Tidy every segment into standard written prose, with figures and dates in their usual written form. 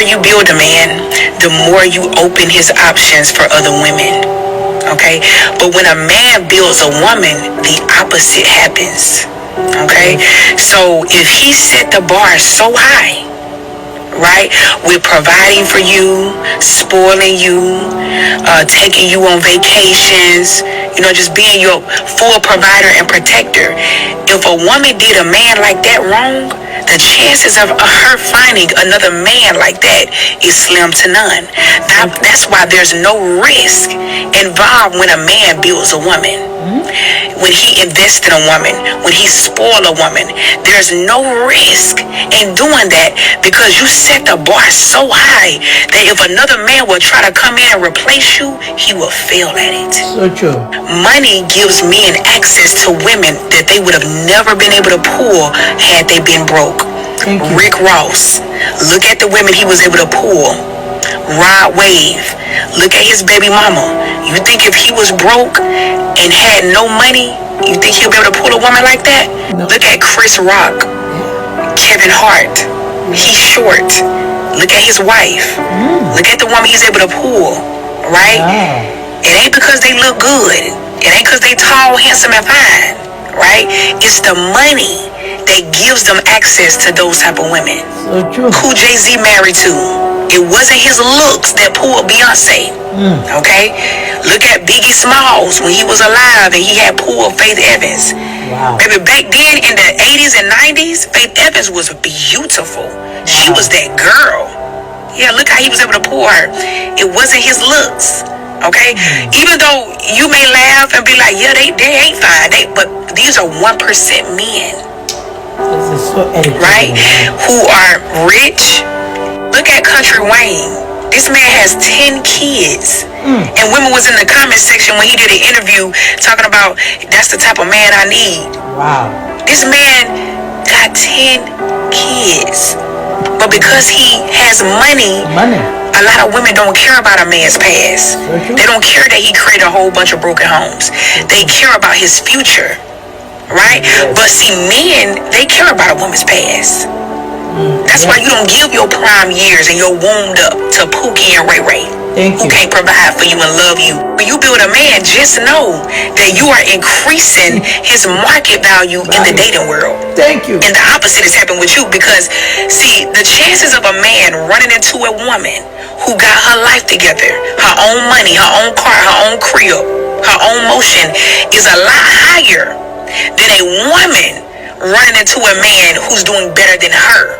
you build a man, the more you open his options for other women. Okay? But when a man builds a woman, the opposite happens. Okay? So if he set the bar so high, right, with providing for you, spoiling you, taking you on vacations, just being your full provider and protector. If a woman did a man like that wrong, the chances of her finding another man like that is slim to none. That's why there's no risk involved when a man builds a woman. When he invests in a woman, when he spoils a woman, there's no risk in doing that, because you set the bar so high that if another man will try to come in and replace you, he will fail at it. So true. Money gives men access to women that they would have never been able to pull had they been broke. Thank you. Rick Ross, look at the women he was able to pull. Rod Wave, look at his baby mama. You think if he was broke and had no money, you think he'll be able to pull a woman like that? No. Look at Chris Rock, Kevin Hart. He's short. Look at his wife. Look at the woman he's able to pull, right? It ain't because they look good. It ain't because they tall, handsome, and fine, right? It's the money that gives them access to those type of women. So true. Who Jay-Z married to? It wasn't his looks that pulled Beyonce. Okay? Look at Biggie Smalls when he was alive and he had pulled Faith Evans. Wow. Baby, back then in the 80s and 90s, Faith Evans was beautiful. Wow. She was that girl. Yeah, look how he was able to pull her. It wasn't his looks. Okay? Even though you may laugh and be like, yeah, they ain't fine. But these are 1% men. This is so educated, right? Who are rich. Look at Country Wayne. This man has 10 kids. And women was in the comment section when he did an interview talking about, that's the type of man I need. Wow. This man got 10 kids. But because he has money, a lot of women don't care about a man's past. They don't care that he created a whole bunch of broken homes. They care about his future. Right? Yes. But see, men, they care about a woman's past. That's why you don't give your prime years and your wound up to Pookie and Ray Ray, who can't provide for you and love you. When you build a man, just know that you are increasing his market value in the dating world. Thank you. And the opposite is happening with you, because, see, the chances of a man running into a woman who got her life together, her own money, her own car, her own crib, her own motion, is a lot higher than a woman running into a man who's doing better than her.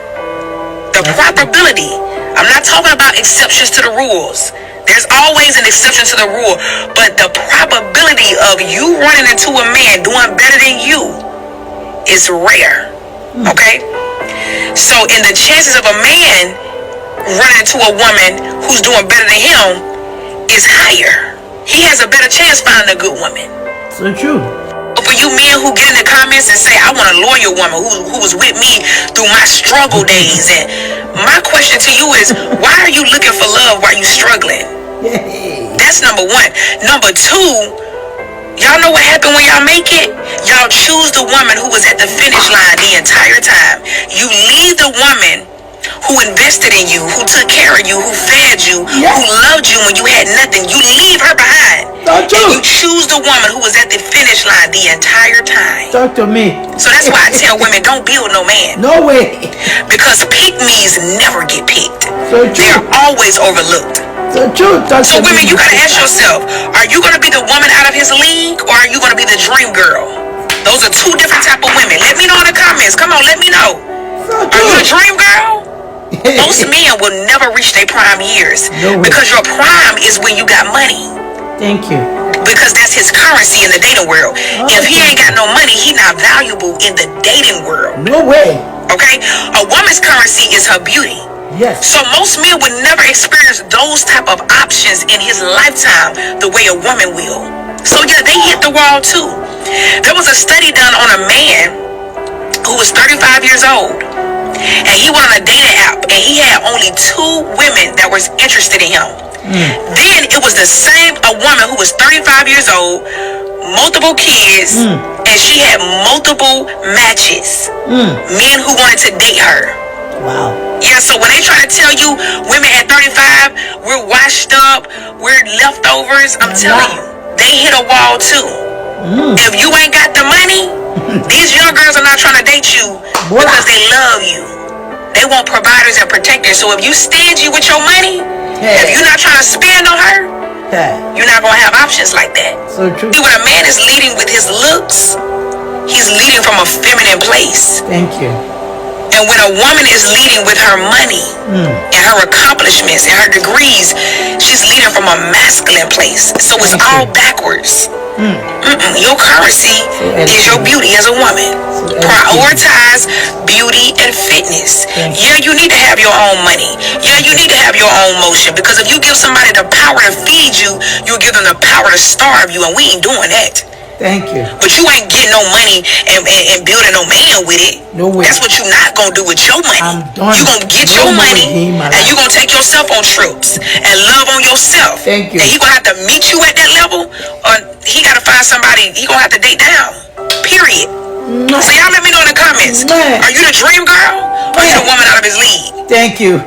The probability, I'm not talking about exceptions to the rules. There's always an exception to the rule. But the probability of you running into a man doing better than you is rare. Okay? So in the chances of a man running into a woman who's doing better than him is higher. He has a better chance finding a good woman. So true. For you men who get in the comments and say, I want a loyal woman who was with me through my struggle days. And my question to you is, why are you looking for love while you struggling? That's number one. Number two, y'all know what happened when y'all make it? Y'all choose the woman who was at the finish line the entire time. You leave the woman who invested in you, who took care of you, who fed you, who loved you when you had nothing. You leave her behind. And you choose the woman who was at the finish line the entire time. Talk to me. So that's why I tell women, don't build no man. No way. Because pick-me's never get picked. So true. They're always overlooked. So true. So women, you gotta ask yourself, are you gonna be the woman out of his league, or are you gonna be the dream girl? Those are two different type of women. Let me know in the comments. Come on, let me know. So are you a dream girl? Most men will never reach their prime years. Because your prime is when you got money. Thank you. Because that's his currency in the dating world. If he ain't got no money, he not valuable in the dating world. No way. Okay? A woman's currency is her beauty. Yes. So most men would never experience those type of options in his lifetime the way a woman will. So yeah, they hit the wall too. There was a study done on a man who was 35 years old. And he went on a dating app, and he had only 2 women that was interested in him. Then it was a woman who was 35 years old, multiple kids, and she had multiple matches. Men who wanted to date her. Wow. Yeah, so when they try to tell you women at 35, we're washed up, we're leftovers, I'm telling you, they hit a wall too. If you ain't got the money, these young girls are not trying to date you because they love you. They want providers and protectors. So if you stingy with your money, if you're not trying to spend on her, you're not going to have options like that. So true. See, when a man is leading with his looks, he's leading from a feminine place. Thank you. And when a woman is leading with her money and her accomplishments and her degrees, she's leading from a masculine place. So it's all backwards. Your currency is your beauty as a woman. Prioritize beauty and fitness. Yeah, you need to have your own money. Yeah, you need to have your own motion. Because if you give somebody the power to feed you, you'll give them the power to starve you. And we ain't doing that. Thank you. But you ain't getting no money and building no man with it. No way. That's what you not gonna do with your money. I'm done. You gonna get your money and you gonna take yourself on trips and love on yourself. Thank you. And he gonna have to meet you at that level, or he gotta find somebody he gonna have to date down. Period. No. So y'all let me know in the comments. Man. Are you the dream girl or you the woman out of his league? Thank you.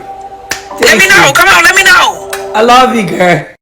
Let me know. Come on, let me know. I love you, girl.